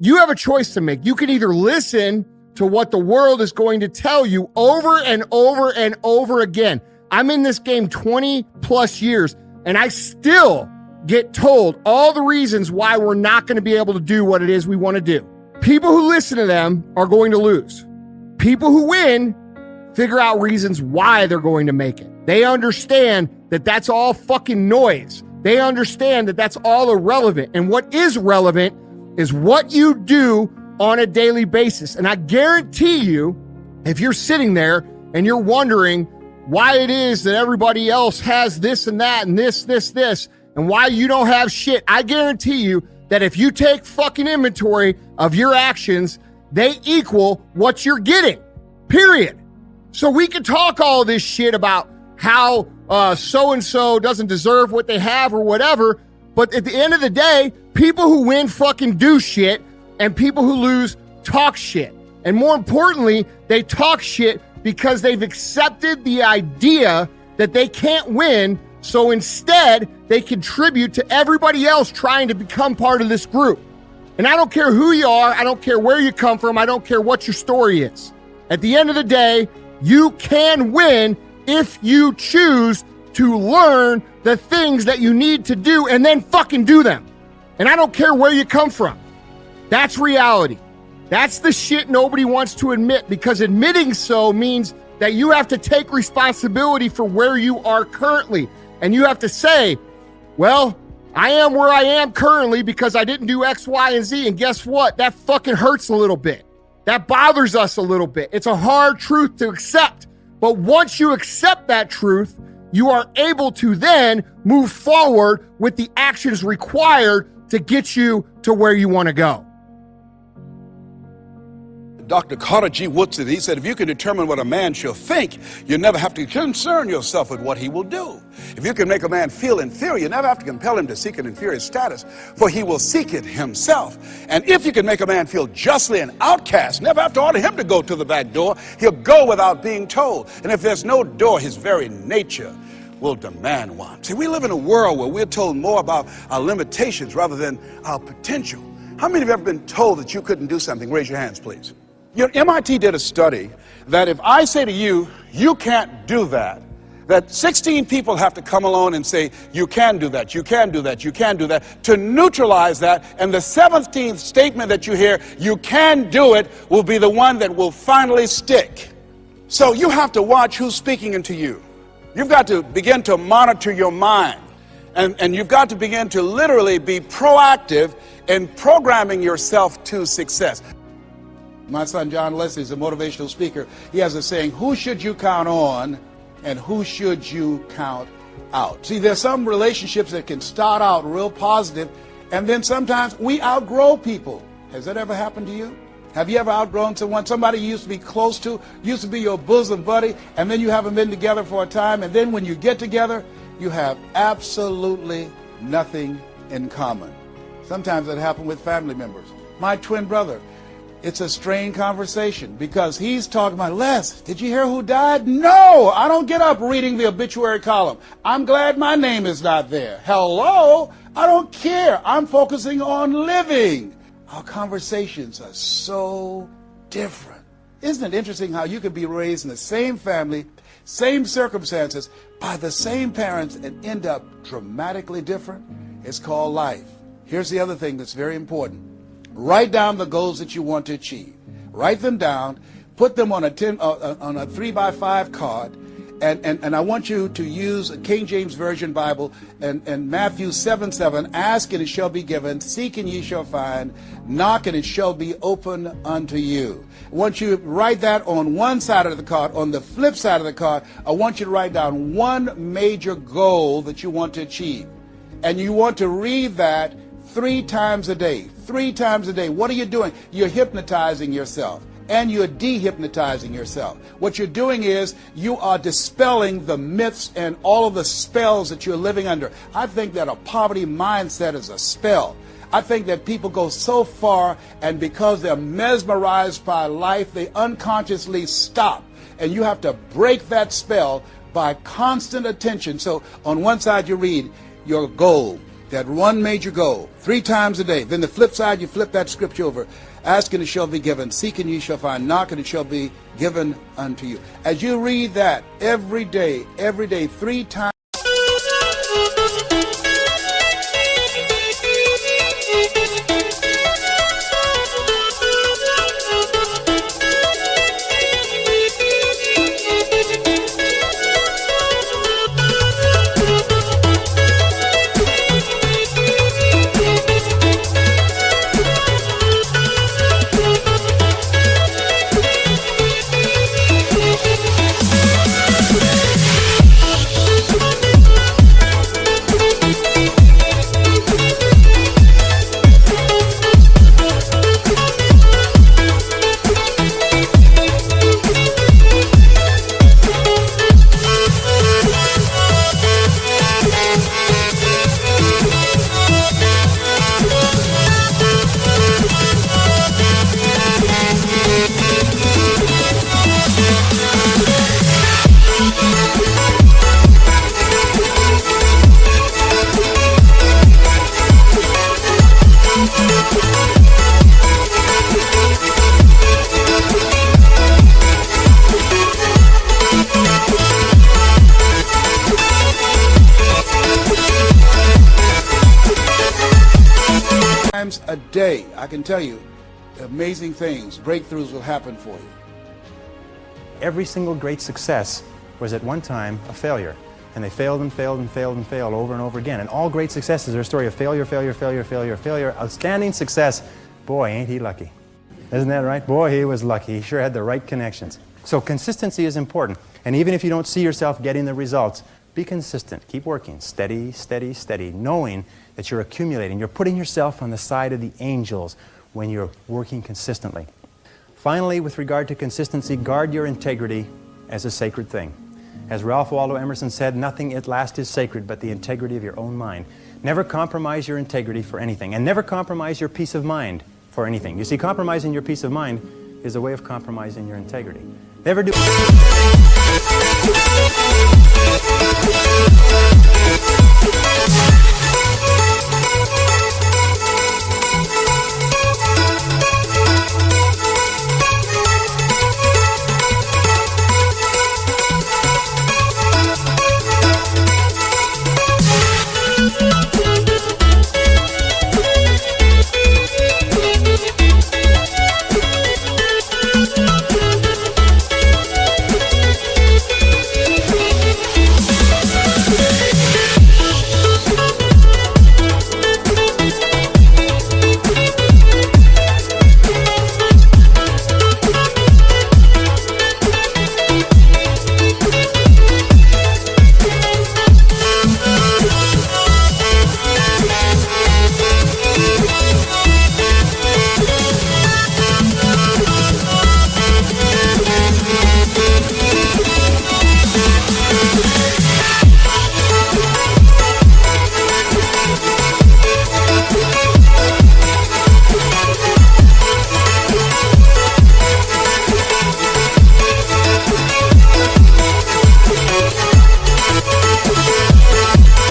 You have a choice to make. You can either listen to what the world is going to tell you over and over and over again. I'm in this game 20 plus years, and I still get told all the reasons why we're not going to be able to do what it is we want to do. People who listen to them are going to lose. People who win figure out reasons why they're going to make it. They understand that that's all fucking noise. They understand that that's all irrelevant. And what is relevant is what you do on a daily basis. And I guarantee you, if you're sitting there and you're wondering why it is that everybody else has this and that and this, and why you don't have shit, I guarantee you that if you take fucking inventory of your actions, they equal what you're getting, period. So we can talk all this shit about how so-and-so doesn't deserve what they have or whatever, but at the end of the day, people who win fucking do shit, and people who lose talk shit. And more importantly, they talk shit because they've accepted the idea that they can't win, so instead they contribute to everybody else trying to become part of this group. And I don't care who you are, I don't care where you come from, I don't care what your story is. At the end of the day, you can win if you choose to learn the things that you need to do and then fucking do them. And I don't care where you come from. That's reality. That's the shit nobody wants to admit, because admitting so means that you have to take responsibility for where you are currently. And you have to say, well, I am where I am currently because I didn't do X, Y, and Z. And guess what? That fucking hurts a little bit. That bothers us a little bit. It's a hard truth to accept. But once you accept that truth, you are able to then move forward with the actions required to get you to where you want to go. Dr. Carter G. Woodson, he said, if you can determine what a man shall think, you never have to concern yourself with what he will do. If you can make a man feel inferior, you never have to compel him to seek an inferior status, for he will seek it himself. And if you can make a man feel justly an outcast, never have to order him to go to the back door, he'll go without being told. And if there's no door, his very nature will demand one. See, we live in a world where we're told more about our limitations rather than our potential. How many have ever been told that you couldn't do something? Raise your hands, please. You know, MIT did a study that if I say to you, you can't do that, that 16 people have to come along and say, you can do that, you can do that, you can do that, to neutralize that, and the 17th statement that you hear, you can do it, will be the one that will finally stick. So you have to watch who's speaking into you. You've got to begin to monitor your mind, and you've got to begin to literally be proactive in programming yourself to success. My son John Leslie is a motivational speaker. He has a saying, who should you count on and who should you count out? See, there's some relationships that can start out real positive, and then sometimes we outgrow people. Has that ever happened to you? Have you ever outgrown someone? Somebody you used to be close to, used to be your bosom buddy, and then you haven't been together for a time, and then when you get together, you have absolutely nothing in common. Sometimes that happens with family members. My twin brother, it's a strained conversation because he's talking about, Les, did you hear who died? No, I don't get up reading the obituary column. I'm glad my name is not there. Hello? I don't care. I'm focusing on living. Our conversations are so different. Isn't it interesting how you could be raised in the same family, same circumstances, by the same parents and end up dramatically different? It's called life. Here's the other thing that's very important. Write down the goals that you want to achieve. Write them down. Put them on a 3x5 card. And I want you to use a King James Version Bible and Matthew 7:7. Ask and it shall be given. Seek and ye shall find. Knock and it shall be open unto you. I want you to write that on one side of the card. On the flip side of the card, I want you to write down one major goal that you want to achieve. And you want to read that 3 times a day. 3 times a day. What are you doing? You're hypnotizing yourself. And you're dehypnotizing yourself. What you're doing is you are dispelling the myths and all of the spells that you're living under. I think that a poverty mindset is a spell. I think that people go so far, and because they're mesmerized by life, they unconsciously stop. And you have to break that spell by constant attention. So on one side you read your goal. That one major goal, 3 times a day. Then the flip side, you flip that scripture over. Ask and it shall be given. Seek and ye shall find. Knock and it shall be given unto you. As you read that every day, 3 times. Times a day, I can tell you, amazing things, breakthroughs will happen for you. Every single great success was at one time a failure. And they failed and failed and failed and failed over and over again. And all great successes are a story of failure, failure, failure, failure, failure. Outstanding success. Boy, ain't he lucky. Isn't that right? Boy, he was lucky. He sure had the right connections. So consistency is important. And even if you don't see yourself getting the results, be consistent. Keep working. Steady, steady, steady. Knowing that you're accumulating. You're putting yourself on the side of the angels when you're working consistently. Finally, with regard to consistency, guard your integrity as a sacred thing. As Ralph Waldo Emerson said, nothing at last is sacred but the integrity of your own mind. Never compromise your integrity for anything, and never compromise your peace of mind for anything. You see, compromising your peace of mind is a way of compromising your integrity. Never do...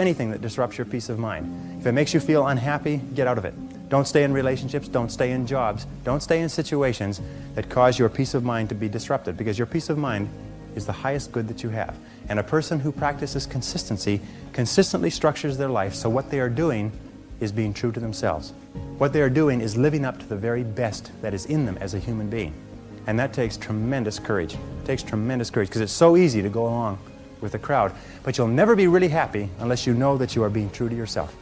Anything that disrupts your peace of mind. If it makes you feel unhappy, get out of it. Don't stay in relationships, don't stay in jobs, don't stay in situations that cause your peace of mind to be disrupted, because your peace of mind is the highest good that you have. And a person who practices consistency consistently structures their life so what they are doing is being true to themselves. What they are doing is living up to the very best that is in them as a human being. And that takes tremendous courage. It takes tremendous courage because it's so easy to go along with the crowd. But you'll never be really happy unless you know that you are being true to yourself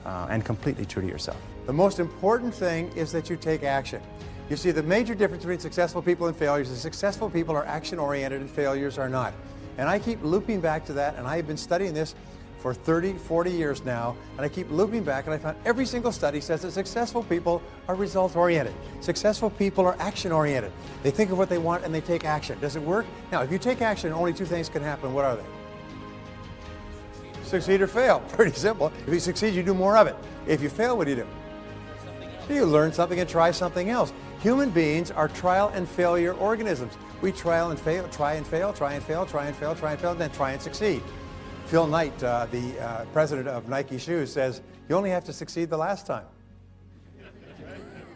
and completely true to yourself. The most important thing is that you take action. You see, the major difference between successful people and failures is successful people are action-oriented and failures are not. And I keep looping back to that, and I have been studying this for 30, 40 years now, and I keep looping back, and I found every single study says that successful people are result-oriented. Successful people are action-oriented. They think of what they want and they take action. Does it work? Now, if you take action, only 2 things can happen. What are they? Succeed or fail. Pretty simple. If you succeed, you do more of it. If you fail, what do? You learn something and try something else. Human beings are trial and failure organisms. We trial and fail, try and fail, try and fail, try and fail, try and fail, and then try and succeed. Phil Knight, the president of Nike Shoes, says, you only have to succeed the last time.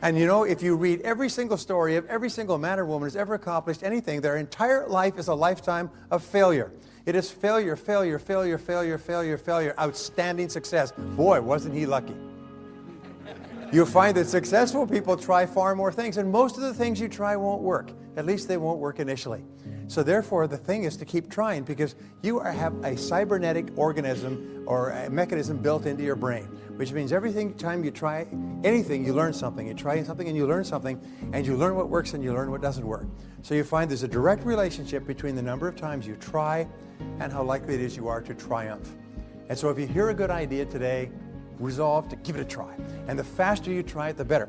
And you know, if you read every single story of every single man or woman who's ever accomplished anything, their entire life is a lifetime of failure. It is failure, failure, failure, failure, failure, failure, outstanding success. Boy, wasn't he lucky. You'll find that successful people try far more things, and most of the things you try won't work. At least they won't work initially. So therefore, the thing is to keep trying, because you have a cybernetic organism or a mechanism built into your brain, which means every time you try anything, you learn something. You try something and you learn something, and you learn what works and you learn what doesn't work. So you find there's a direct relationship between the number of times you try and how likely it is you are to triumph. And so if you hear a good idea today, resolve to give it a try. And the faster you try it, the better.